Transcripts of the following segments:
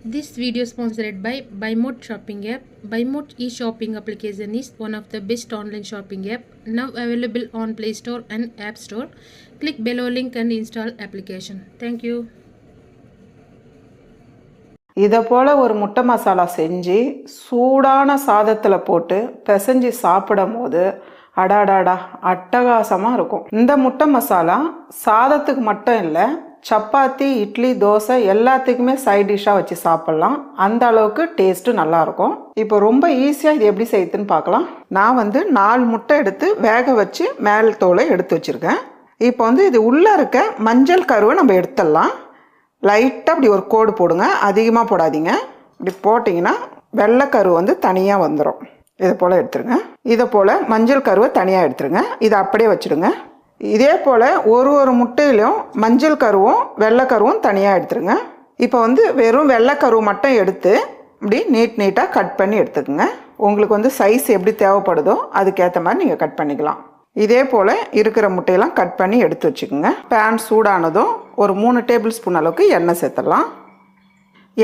This video is sponsored by BuyMode shopping app. BuyMode e-shopping application is one of the best online shopping app now available on Play Store and App Store. Click below link and install application. Thank you. இதை போல் ஒரு முட்டை மசாலா செஞ்சு சூடான சாதத்தில் போட்டு பிசைஞ்சு சாப்பிடும் போது அடாடாடா அட்டகாசமாக இருக்கும். இந்த முட்டை மசாலா சாதத்துக்கு மட்டும் இல்லை, சப்பாத்தி, இட்லி, தோசை எல்லாத்துக்குமே சைட் டிஷ்ஷாக வச்சு சாப்பிட்லாம். அந்த அளவுக்கு டேஸ்ட்டு நல்லாயிருக்கும். இப்போ ரொம்ப ஈஸியாக இது எப்படி செய்யுதுன்னு பார்க்கலாம். நான் 4 முட்டை எடுத்து வேக வச்சு மேல் தோலை எடுத்து வச்சுருக்கேன். இப்போ இது உள்ளே இருக்க மஞ்சள் கருவை நம்ம எடுத்துடலாம். லைட்டாக அப்படி ஒரு கோடு போடுங்க, அதிகமாக போடாதீங்க. இப்படி போட்டிங்கன்னா வெள்ளைக்கரு தனியாக வந்துடும். இதை போல் எடுத்துருங்க. இதை போல் மஞ்சள் கருவை தனியாக எடுத்துருங்க. இதை அப்படியே வச்சுடுங்க. இதே போல் ஒரு முட்டையிலும் மஞ்சள் கருவும் வெள்ளைக்கருவும் தனியாக எடுத்துருங்க. இப்போ வெறும் வெள்ளைக்கருவு மட்டும் எடுத்து இப்படி நீட்டாக கட் பண்ணி எடுத்துக்கோங்க. உங்களுக்கு சைஸ் எப்படி தேவைப்படுதோ அதுக்கேற்ற மாதிரி நீங்கள் கட் பண்ணிக்கலாம். இதே போல் இருக்கிற முட்டையெல்லாம் கட் பண்ணி எடுத்து வச்சுக்கோங்க. பேன் சூடானதும் ஒரு 3 டேபிள் ஸ்பூன் அளவுக்கு எண்ணெய் சேர்த்துடலாம்.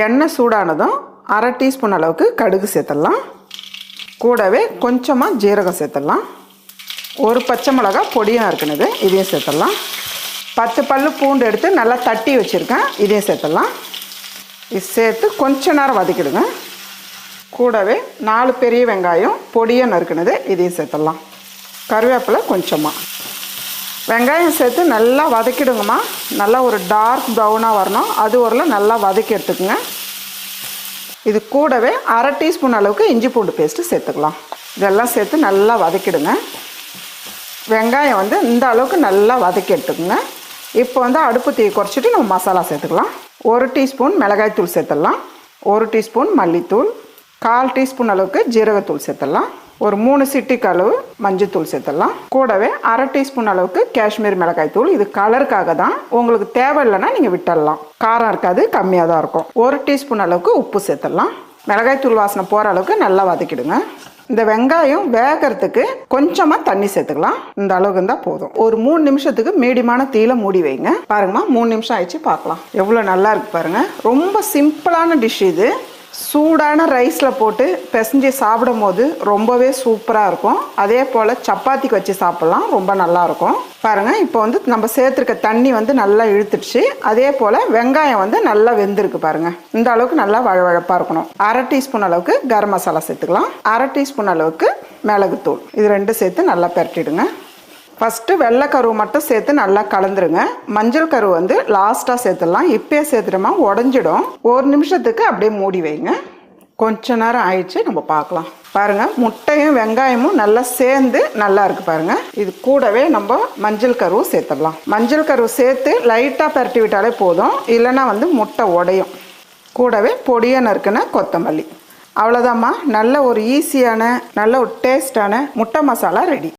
எண்ணெய் சூடானதும் 1/2 டீஸ்பூன் அளவுக்கு கடுகு சேர்த்துடலாம். கூடவே கொஞ்சமாக ஜீரகம் சேர்த்துடலாம். ஒரு பச்சை மிளகா பொடியாக இருக்குனது இதையும் சேர்த்துடலாம். 10 பல்லு பூண்டு எடுத்து நல்லா தட்டி வச்சுருக்கேன், இதையும் சேர்த்துடலாம். இது சேர்த்து கொஞ்ச நேரம் வதக்கிடுங்க. கூடவே 4 பெரிய வெங்காயம் பொடியாக நறுக்குனது இதையும் சேர்த்துடலாம். கருவேப்பிலை கொஞ்சமாக, வெங்காயம் சேர்த்து நல்லா வதக்கிடுங்கம்மா. நல்லா ஒரு டார்க் ப்ரௌனாக வரணும், அது வரலாம் நல்லா வதக்கி எடுத்துக்கோங்க. இது கூடவே 1/2 டீஸ்பூன் அளவுக்கு இஞ்சி பூண்டு பேஸ்ட்டு சேர்த்துக்கலாம். இதெல்லாம் சேர்த்து நல்லா வதக்கிடுங்க. வெங்காயம் இந்த அளவுக்கு நல்லா வதக்கி எடுத்துக்கோங்க. இப்போ அடுப்பு தீ குறைச்சிட்டு நம்ம மசாலா சேர்த்துக்கலாம். 1 டீஸ்பூன் மிளகாய்த்தூள் சேர்த்துடலாம். 1 டீஸ்பூன் மல்லித்தூள், 1/4 டீஸ்பூன் அளவுக்கு ஜீரகத்தூள் சேர்த்துடலாம். ஒரு 3 சிட்டிக்கு அளவு மஞ்சத்தூள் சேர்த்துடலாம். கூடவே 1/2 டீஸ்பூன் அளவுக்கு காஷ்மீர் மிளகாய் தூள். இது கலருக்காக தான், உங்களுக்கு தேவையில்லைன்னா நீங்கள் விட்டுடலாம். காரம் இருக்காது, கம்மியாக தான் இருக்கும். 1 டீஸ்பூன் அளவுக்கு உப்பு சேர்த்துடலாம். மிளகாய் தூள் வாசனை போகிற அளவுக்கு நல்லா வதக்கிடுங்க. இந்த வெங்காயம் வேகிறதுக்கு கொஞ்சமாக தண்ணி சேர்த்துக்கலாம். இந்த அளவுக்கு இருந்தால் போதும். ஒரு 3 நிமிஷத்துக்கு மீடியமான தீயில மூடி வைங்க. பாருங்கம்மா, 3 நிமிஷம் ஆயிடுச்சு, பார்க்கலாம் எவ்வளோ நல்லா இருக்கு பாருங்கள். ரொம்ப சிம்பிளான டிஷ் இது. சூடான ரைஸில் போட்டு பிசைஞ்சு சாப்பிடும் போது ரொம்பவே சூப்பராக இருக்கும். அதே போல் சப்பாத்திக்கு வச்சு சாப்பிட்லாம், ரொம்ப நல்லாயிருக்கும். பாருங்கள், இப்போ நம்ம சேர்த்துருக்க தண்ணி நல்லா இழுத்துடுச்சு. அதே போல் வெங்காயம் நல்லா வெந்திருக்கு பாருங்கள். இந்த அளவுக்கு நல்லா வழவழப்பாக இருக்கணும். 1/2 டீஸ்பூன் அளவுக்கு கரம் மசாலா சேர்த்துக்கலாம். 1/2 டீஸ்பூன் அளவுக்கு மிளகுத்தூள். இது 2 சேர்த்து நல்லா பரட்டிடுங்க. ஃபஸ்ட்டு வெள்ளைக்கருவு மட்டும் சேர்த்து நல்லா கலந்துருங்க. மஞ்சள் கருவு லாஸ்ட்டாக சேர்த்துடலாம். இப்போயே சேர்த்துட்டோமா உடஞ்சிடும். 1 நிமிஷத்துக்கு அப்படியே மூடி வைங்க. கொஞ்ச நேரம் ஆயிடுச்சு, நம்ம பார்க்கலாம். பாருங்கள், முட்டையும் வெங்காயமும் நல்லா சேர்ந்து நல்லா இருக்குது பாருங்கள். இது கூடவே நம்ம மஞ்சள் கருவு சேர்த்துடலாம். மஞ்சள் கருவு சேர்த்து லைட்டாக பரட்டி விட்டாலே போதும், இல்லைன்னா முட்டை உடையும். கூடவே பொடியாக நறுக்குன கொத்தமல்லி. அவ்வளோதாம்மா, நல்ல ஒரு ஈஸியான நல்ல ஒரு டேஸ்டான முட்டை மசாலா ரெடி.